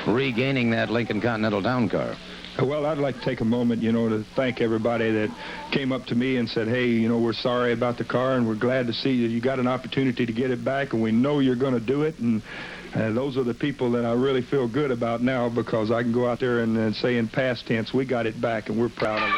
regaining that Lincoln Continental Town car. Well, I'd like to take a moment, to thank everybody that came up to me and said, hey, we're sorry about the car, and we're glad to see that you got an opportunity to get it back, and we know you're going to do it. And those are the people that I really feel good about now, because I can go out there and say in past tense, we got it back, and we're proud of it.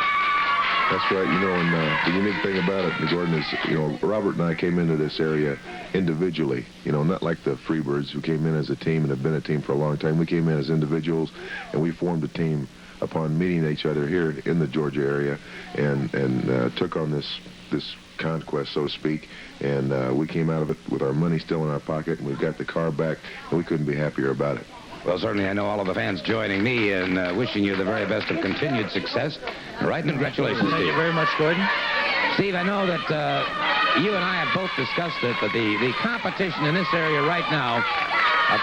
That's right. And the unique thing about it, Gordon, is, Robert and I came into this area individually, not like the Freebirds who came in as a team and have been a team for a long time. We came in as individuals, and we formed a team upon meeting each other here in the Georgia area, and took on this conquest, so to speak, and we came out of it with our money still in our pocket, and we've got the car back, and we couldn't be happier about it. Well, certainly I know all of the fans joining me in wishing you the very best of continued success. Right, and congratulations, Steve. Thank you very much, Gordon. Steve, I know that you and I have both discussed it, but the competition in this area right now,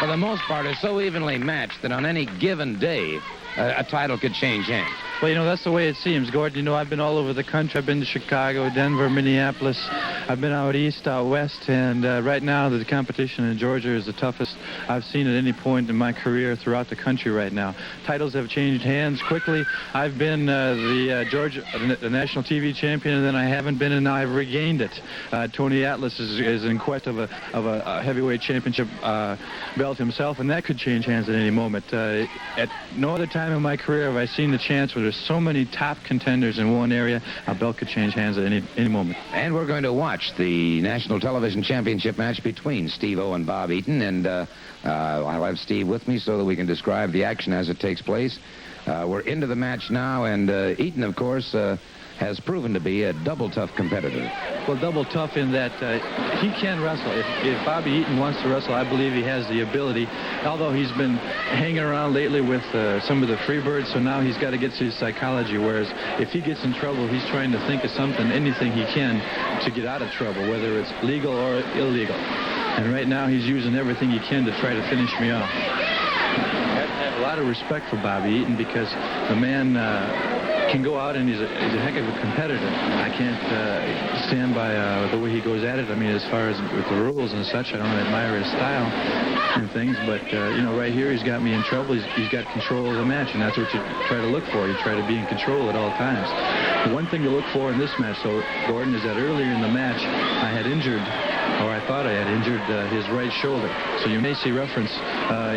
for the most part, is so evenly matched that on any given day, a title could change hands. Well, that's the way it seems, Gordon. I've been all over the country. I've been to Chicago, Denver, Minneapolis. I've been out east, out west, and right now the competition in Georgia is the toughest I've seen at any point in my career throughout the country right now. Titles have changed hands quickly. I've been the national TV champion, and then I haven't been, and now I've regained it. Tony Atlas is in quest of a heavyweight championship belt himself, and that could change hands at any moment. At no other time in my career have I seen the chance where there's so many top contenders in one area, a belt could change hands at any moment. And we're going to watch the National Television Championship match between Steve-O and Bob Eaton, and I'll have Steve with me so that we can describe the action as it takes place. We're into the match now, and Eaton, of course, has proven to be a double tough competitor. Well, double tough in that he can wrestle. If Bobby Eaton wants to wrestle, I believe he has the ability, although he's been hanging around lately with some of the Freebirds, so now he's got to get to his psychology, whereas if he gets in trouble, he's trying to think of something, anything he can to get out of trouble, whether it's legal or illegal. And right now he's using everything he can to try to finish me off. I have a lot of respect for Bobby Eaton, because the man can go out and he's a heck of a competitor. I can't stand by the way he goes at it. I mean, as far as with the rules and such, I don't admire his style and things, but right here he's got me in trouble. He's got control of the match, and that's what you try to look for. You try to be in control at all times. The one thing to look for in this match, though, Gordon, is that earlier in the match I had injured, or I thought I had injured his right shoulder. So you may see reference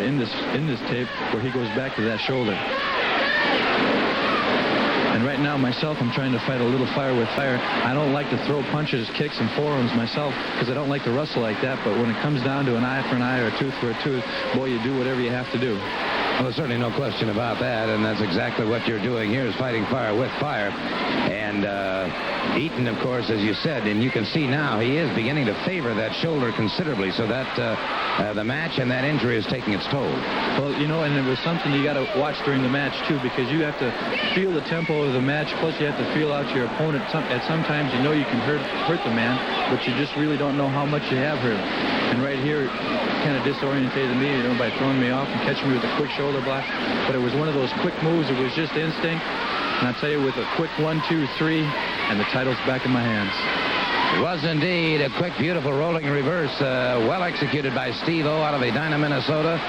in this tape where he goes back to that shoulder. And right now, myself, I'm trying to fight a little fire with fire. I don't like to throw punches, kicks, and forearms myself, because I don't like to wrestle like that. But when it comes down to an eye for an eye or a tooth for a tooth, boy, you do whatever you have to do. Well, there's certainly no question about that, and that's exactly what you're doing here, is fighting fire with fire. And Eaton, of course, as you said, and you can see now, he is beginning to favor that shoulder considerably, so that the match and that injury is taking its toll. Well, and it was something you got to watch during the match, too, because you have to feel the tempo of the match, plus you have to feel out your opponent. At sometimes you know you can hurt the man, but you just really don't know how much you have hurt him. And right here, kind of disorientated me, by throwing me off and catching me with a quick shoulder block. But it was one of those quick moves. It was just instinct. And I'll tell you, with a quick 1, 2, 3, and the title's back in my hands. It was indeed a quick, beautiful rolling reverse, well executed by Steve-O out of Edina, Minnesota.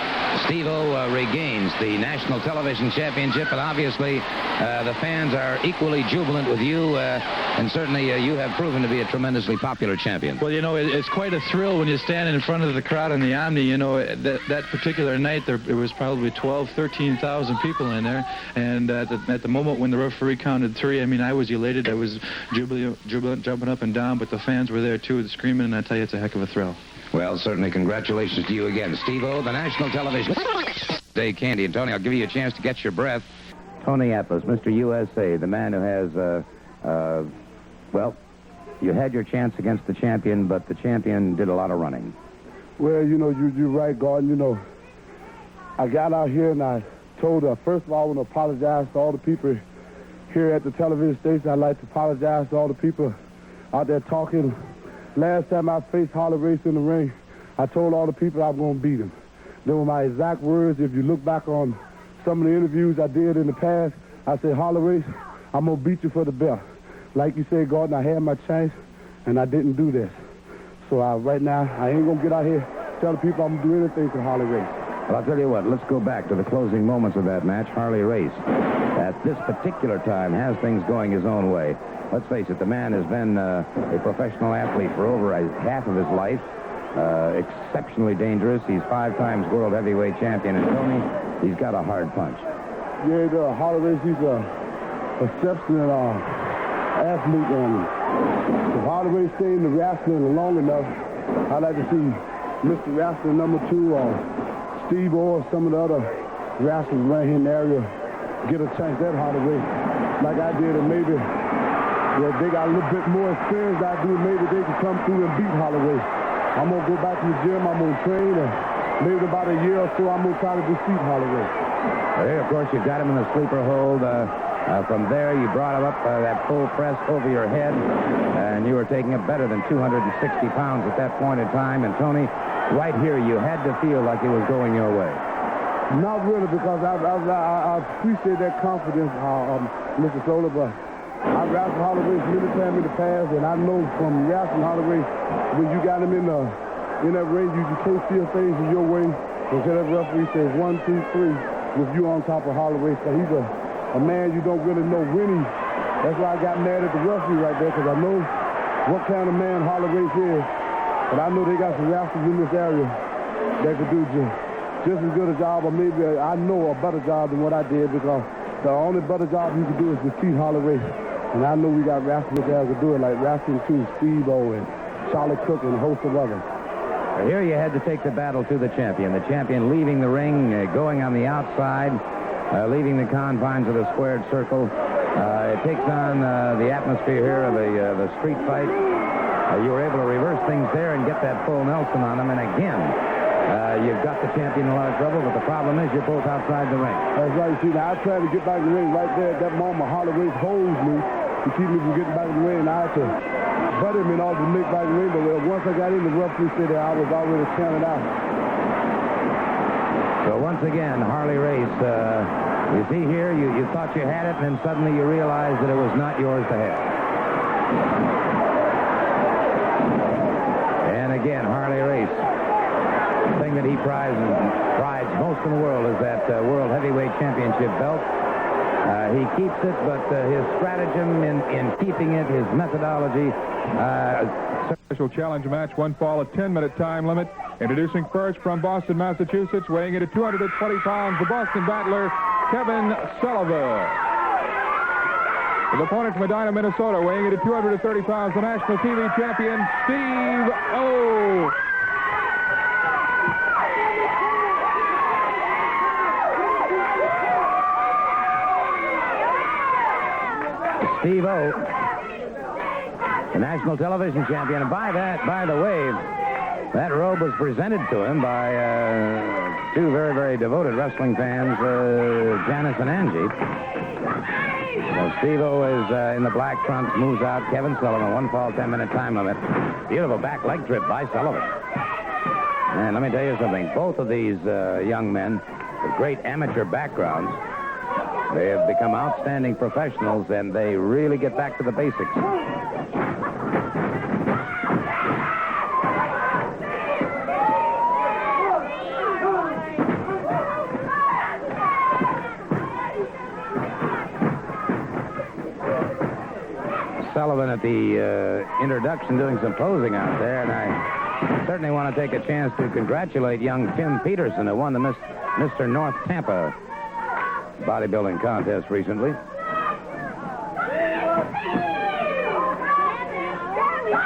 Steve-O regains the National Television Championship, and obviously the fans are equally jubilant with you, and certainly you have proven to be a tremendously popular champion. Well, it's quite a thrill when you stand in front of the crowd in the Omni. That particular night, there was probably 12,000, 13,000 people in there, and at the moment when the referee counted 3, I mean, I was elated. I was jubilant, jumping up and down, but the fans were there, too, screaming, and I tell you, it's a heck of a thrill. Well, certainly, congratulations to you again, Steve-O, the National Television Day Candy. And, Tony, I'll give you a chance to get your breath. Tony Atlas, Mr. USA, the man who has, well, you had your chance against the champion, but the champion did a lot of running. Well, you're right, Gordon. I got out here and I told her, first of all, I want to apologize to all the people here at the television station. I'd like to apologize to all the people out there talking. Last time I faced Harley Race in the ring, I told all the people I was going to beat him. They were my exact words. If you look back on some of the interviews I did in the past, I said, Harley Race, I'm going to beat you for the belt. Like you said, Gordon, I had my chance, and I didn't do this. So right now, I ain't going to get out here tell the people I'm going to do anything for Harley Race. Well, I'll tell you what, let's go back to the closing moments of that match. Harley Race, at this particular time, has things going his own way. Let's face it, the man has been a professional athlete for over half of his life. Exceptionally dangerous. He's 5 times world heavyweight champion. And Tony, he's got a hard punch. Yeah, Harley Race, he's a exceptional athlete. And if Harley Race stayed in the wrestling long enough, I'd like to see Mr. Wrestling #2 or Steve or some of the other wrestlers right here in the area get a chance at Harley Race like I did, and maybe they got a little bit more experience than I do. Maybe they can come through and beat Harley Race. I'm going to go back to the gym, I'm going to train, and maybe about a year or so I'm going to try to defeat Harley Race. Well, here, of course, you've got him in the sleeper hold. From there, you brought him up that full press over your head, and you were taking it better than 260 pounds at that point in time. And, Tony, right here, you had to feel like it was going your way. Not really, because I appreciate that confidence, Mr. Sullivan, but I've wrestled Harley Race many times in the past, and I know from wrestling Harley Race, when you got him in that ring, you can't feel things in your way until that referee says 1, 2, 3 with you on top of Harley Race. But he's a man you don't really know when that's why I got mad at the referee right there, because I know what kind of man Harley Race is. But I know they got some wrestlers in this area that could do just as good a job, or maybe I know a better job than what I did, because the only better job you can do is defeat Harley Race. And I know we got wrestlers that can do it, like Wrestling 2, Steve-O, and Charlie Cook, and a host of others. Here you had to take the battle to the champion. The champion leaving the ring, going on the outside, leaving the confines of the squared circle. It takes on the atmosphere here of the street fight. You were able to reverse things there and get that full Nelson on them. And again, you've got the champion in a lot of trouble, but the problem is you're both outside the ring. That's right. See, now I tried to get back in the ring right there at that moment. Harley Race holds me to keep me from getting back in the ring, and I had to butt him in order to make back in the ring. But once I got in, the referee said that I was already counted out. So once again, Harley Race, you see here, you thought you had it, and then suddenly you realized that it was not yours to have. And again, Harley Race, the thing that he prides most in the world is that World Heavyweight Championship belt. He keeps it, but his stratagem in keeping it, his methodology. Special challenge match, one fall, a 10-minute time limit. Introducing first from Boston, Massachusetts, weighing in at 220 pounds, the Boston battler, Kevin Sullivan. His opponent from Medina, Minnesota, weighing in at 230 pounds, the national TV champion, Steve-O. Steve-O, the national television champion. And by the way, that robe was presented to him by two very, very devoted wrestling fans, Janice and Angie. So Steve-O is in the black trunks, moves out. Kevin Sullivan, one fall, 10-minute time limit. Beautiful back leg trip by Sullivan. And let me tell you something. Both of these young men with great amateur backgrounds, they have become outstanding professionals, and they really get back to the basics. Sullivan at the introduction doing some posing out there, and I certainly want to take a chance to congratulate young Tim Peterson, who won the Mr. North Tampa bodybuilding contest recently.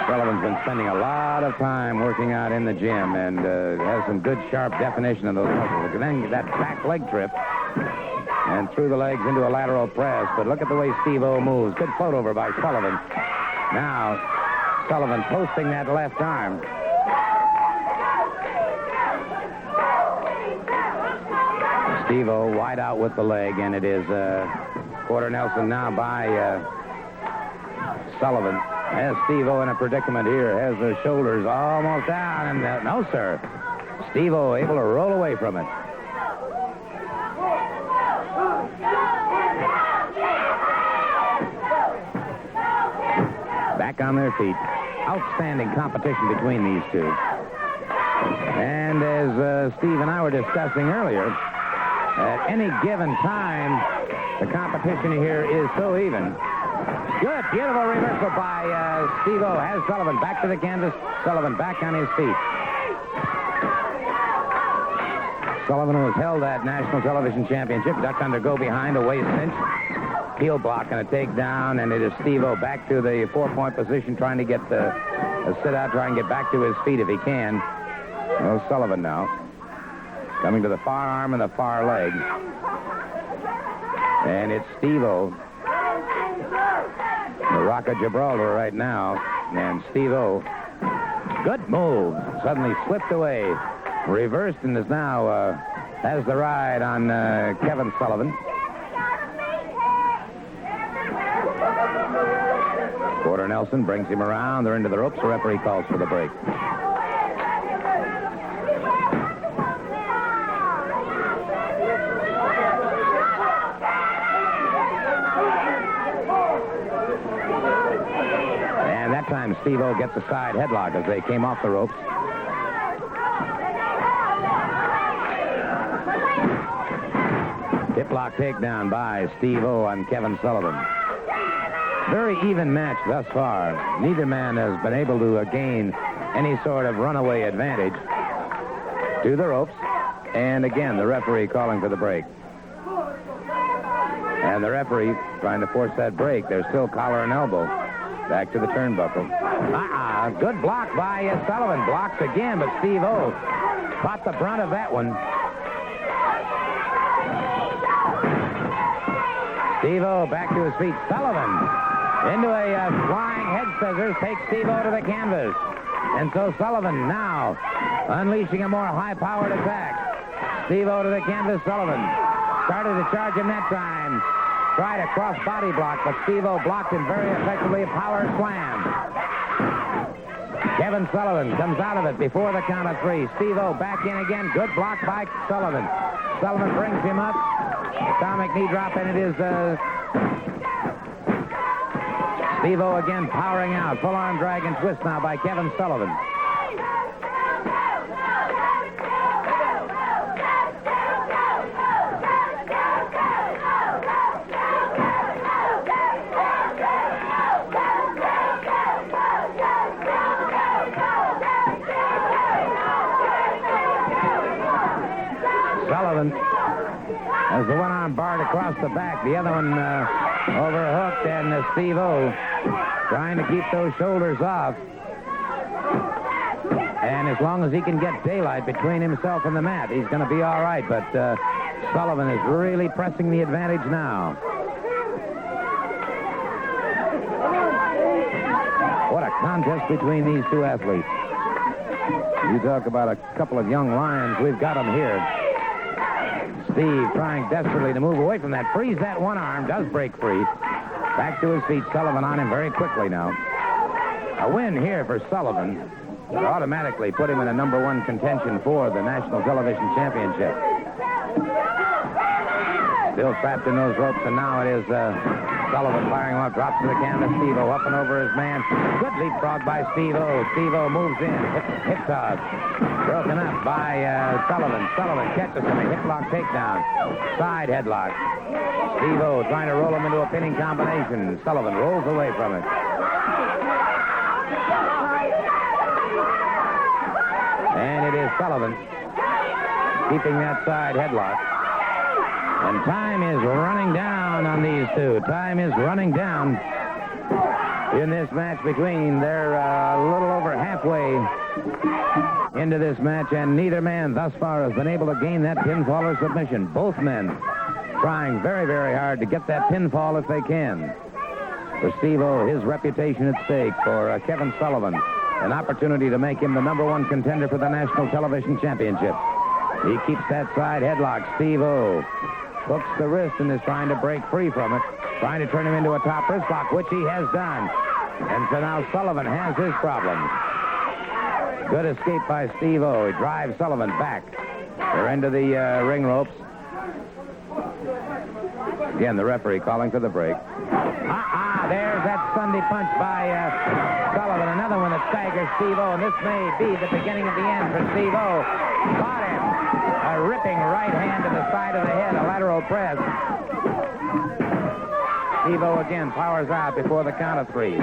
Sullivan's been spending a lot of time working out in the gym and has some good, sharp definition of those muscles. And then that back leg trip and through the legs into a lateral press. But look at the way Steve-O moves. Good float over by Sullivan. Now, Sullivan posting that left arm. Steve-O wide out with the leg, and it is quarter Nelson now by Sullivan. Has Steve-O in a predicament here. Has the shoulders almost down, and no, sir. Steve-O able to roll away from it. Back on their feet. Outstanding competition between these two. And as Steve and I were discussing earlier, at any given time, the competition here is so even. Good, beautiful reversal by Steve-O. Has Sullivan back to the canvas. Sullivan back on his feet. Sullivan was held at National Television Championship. Ducked under, go behind, a waist cinch. Heel block and a takedown, and it is Steve-O back to the 4-point position, trying to get a sit-out, trying to get back to his feet if he can. Well, Sullivan now. Coming to the far arm and the far leg. And it's Steve-O. The Rock of Gibraltar right now. And Steve-O. Good move. Suddenly slipped away. Reversed and is now has the ride on Kevin Sullivan. Porter Nelson brings him around. They're into the ropes. The referee calls for the break. And that time Steve-O gets a side headlock as they came off the ropes. Hip lock takedown by Steve-O on Kevin Sullivan. Very even match thus far. Neither man has been able to gain any sort of runaway advantage. To the ropes. And again, the referee calling for the break. And the referee trying to force that break. There's still collar and elbow. Back to the turnbuckle. Good block by Sullivan. Blocks again, but Steve-O caught the brunt of that one. Steve-O back to his feet. Sullivan into a flying head scissors takes Steve-O to the canvas. And so Sullivan now unleashing a more high-powered attack. Steve-O to the canvas. Sullivan started to charge him that time. Tried a cross-body block, but Steve-O blocked him very effectively. A power slam. Kevin Sullivan comes out of it before the count of 3. Steve-O back in again. Good block by Sullivan. Sullivan brings him up. Atomic knee drop, and it is Steve-O again powering out. Full arm drag and twist now by Kevin Sullivan. Sullivan has the one arm barred across the back, the other one overhooked, and Steve-O trying to keep those shoulders off. And as long as he can get daylight between himself and the mat, he's going to be all right. But Sullivan is really pressing the advantage now. What a contest between these two athletes. You talk about a couple of young lions. We've got them here. Steve trying desperately to move away from that. Frees that one arm. Does break free. Back to his feet. Sullivan on him very quickly now. A win here for Sullivan would automatically put him in a #1 contention for the National Television Championship. Still trapped in those ropes, and now it is Sullivan firing off. Drops to the canvas. Steve-O up and over his man. Good leapfrog by Steve-O. Steve-O moves in. Hip toss. Broken up by Sullivan. Sullivan catches him. A hip lock takedown. Side headlock. Steve-O trying to roll him into a pinning combination. Sullivan rolls away from it. And it is Sullivan keeping that side headlock. And time is running down on these two. Time is running down in this match between. They're a little over halfway into this match, and neither man thus far has been able to gain that pinfall or submission. Both men trying very, very hard to get that pinfall if they can. For Steve-O, his reputation at stake. For Kevin Sullivan, an opportunity to make him the #1 contender for the National Television Championship. He keeps that side headlock. Steve-O hooks the wrist and is trying to break free from it. Trying to turn him into a top wrist lock, which he has done. And so now Sullivan has his problems. Good escape by Steve-O. He drives Sullivan back. They're into the ring ropes. Again, the referee calling for the break. There's that Sunday punch by Sullivan. Another one that staggers Steve-O, and this may be the beginning of the end for Steve-O. Caught him. A ripping right hand to the side of the head, a lateral press. Steve-O again powers out before the count of 3.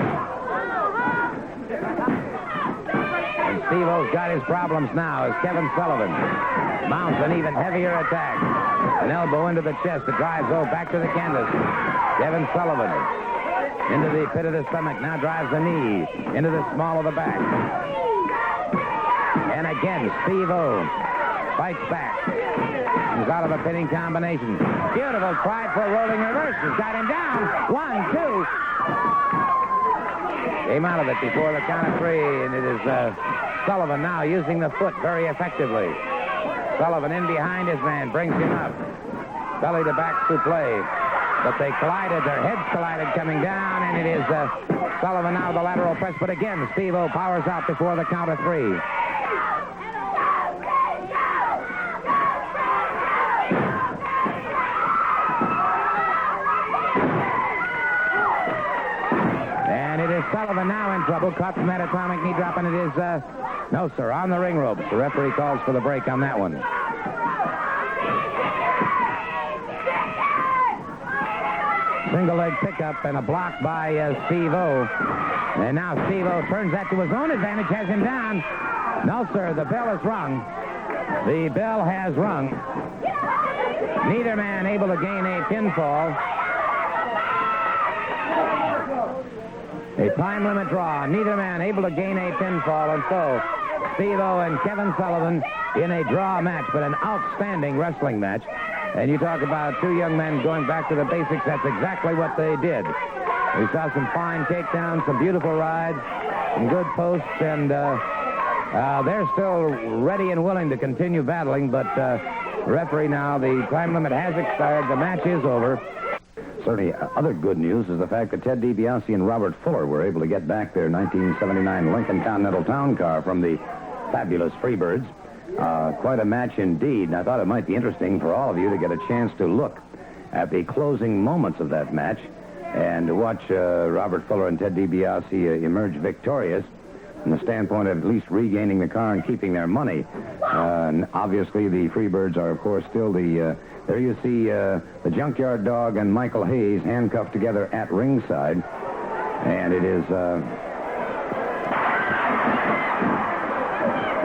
And Steve-O's got his problems now as Kevin Sullivan mounts an even heavier attack. An elbow into the chest that drives O back to the canvas. Kevin Sullivan into the pit of the stomach, now drives the knee into the small of the back. And again, Steve-O fights back. He's out of a pinning combination. Beautiful try for a rolling reverse. He's got him down. 1, 2. Came out of it before the count of 3, and it is Sullivan now using the foot very effectively. Sullivan in behind his man, brings him up. Belly to back souffle. But they collided, their heads collided coming down, and it is Sullivan now the lateral press. But again, Steve-O powers out before the count of 3. And it is Sullivan now in trouble, caught from that atomic knee drop, and it is, no, sir, on the ring ropes. The referee calls for the break on that one. Single leg pickup and a block by Steve-O. And now Steve-O turns that to his own advantage, has him down. No, sir, the bell is rung. The bell has rung. Neither man able to gain a pinfall. A time limit draw. Neither man able to gain a pinfall. And so Steve-O and Kevin Sullivan in a draw match, but an outstanding wrestling match. And you talk about two young men going back to the basics. That's exactly what they did. We saw some fine takedowns, some beautiful rides, some good posts, and they're still ready and willing to continue battling. But referee now, the time limit has expired. The match is over. Certainly, other good news is the fact that Ted DiBiase and Robert Fuller were able to get back their 1979 Lincoln Continental Town Car from the fabulous Freebirds. Quite a match indeed, and I thought it might be interesting for all of you to get a chance to look at the closing moments of that match and to watch Robert Fuller and Ted DiBiase emerge victorious from the standpoint of at least regaining the car and keeping their money. And obviously, the Freebirds are, of course, still the... there you see the Junkyard Dog and Michael Hayes handcuffed together at ringside. And it is...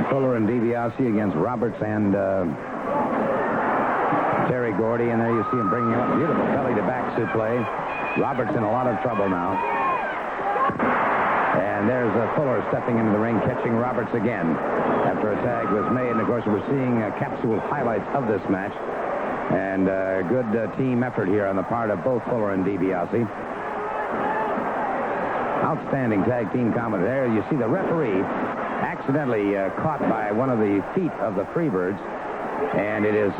Fuller and DiBiase against Roberts and Terry Gordy, and there you see him bringing him up. Beautiful belly-to-back souffle. Roberts in a lot of trouble now. And there's Fuller stepping into the ring, catching Roberts again after a tag was made. And, of course, we're seeing capsule highlights of this match. And good team effort here on the part of both Fuller and DiBiase. Outstanding tag team comedy. There you see the referee accidentally caught by one of the feet of the Freebirds. And it is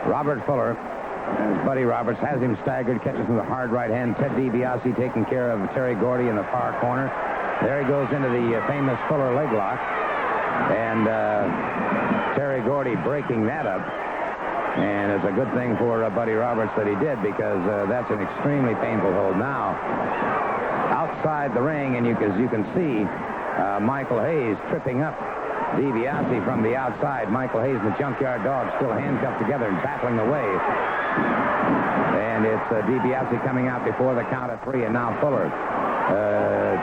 Robert Fuller. His buddy Roberts has him staggered, catches him with a hard right hand. Ted DiBiase taking care of Terry Gordy in the far corner. There he goes into the famous Fuller leg lock. And Terry Gordy breaking that up. And it's a good thing for Buddy Roberts that he did, because that's an extremely painful hold. Now, outside the ring, and as you can see, Michael Hayes tripping up DiBiase from the outside. Michael Hayes and the Junkyard Dog still handcuffed together and battling away. And it's DiBiase coming out before the count of 3, and now Fuller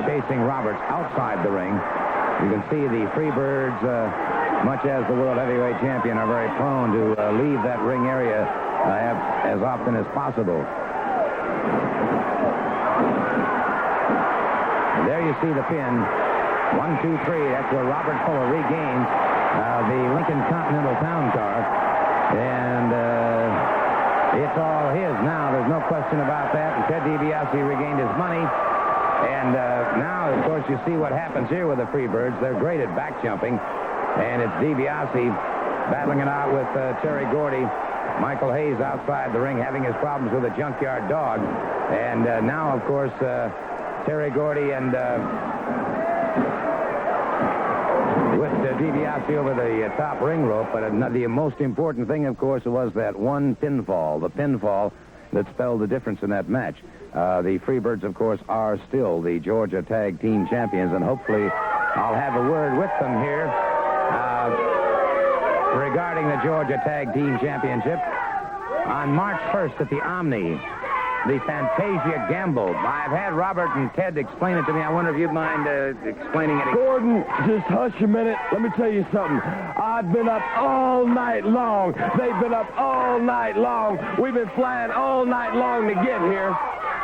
chasing Roberts outside the ring. You can see the Freebirds, much as the World Heavyweight Champion, are very prone to leave that ring area as often as possible. And there you see the pin. 1, 2, 3. That's where Robert Fuller regains the Lincoln Continental Town Car. And it's all his now. There's no question about that. And Ted DiBiase regained his money. And now, of course, you see what happens here with the Freebirds. They're great at back jumping. And it's DiBiase battling it out with Terry Gordy. Michael Hayes outside the ring having his problems with the Junkyard Dog. And now, of course, Terry Gordy and with DiBiase over the top ring rope. But the most important thing, of course, was that one pinfall. The pinfall that spelled the difference in that match. The Freebirds, of course, are still the Georgia Tag Team Champions, and hopefully I'll have a word with them here regarding the Georgia Tag Team Championship. On March 1st at the Omni, the Fantasia Gamble. I've had Robert and Ted explain it to me. I wonder if you'd mind explaining it again. Gordon, just hush a minute. Let me tell you something. I've been up all night long. They've been up all night long. We've been flying all night long to get here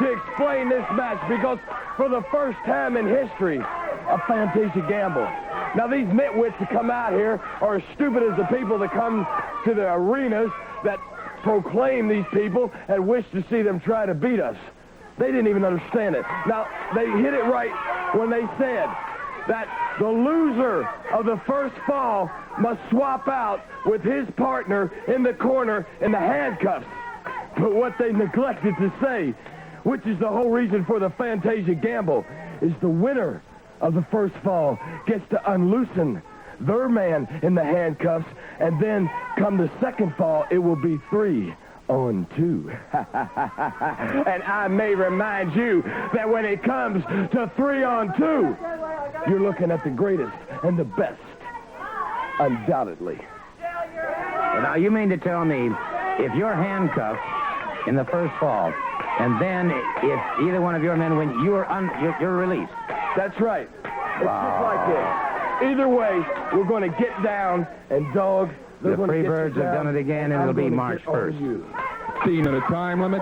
to explain this match because for the first time in history, a Fantasia Gamble. Now, these nitwits that come out here are as stupid as the people that come to the arenas that proclaim these people and wish to see them try to beat us. They didn't even understand it. Now, they hit it right when they said that the loser of the first fall must swap out with his partner in the corner in the handcuffs. But what they neglected to say, which is the whole reason for the Fantasia Gamble, is the winner of the first fall gets to unloosen their man in the handcuffs, and then come the second fall, it will be 3-on-2. And I may remind you that when it comes to 3-on-2, you're looking at the greatest and the best, undoubtedly. Now, you mean to tell me if you're handcuffed in the first fall, and then if either one of your men win, you're released? That's right. It's just like this. Either way, we're going to get down and dog. The Freebirds have done it again, and it'll be March 1st. 15-minute time limit.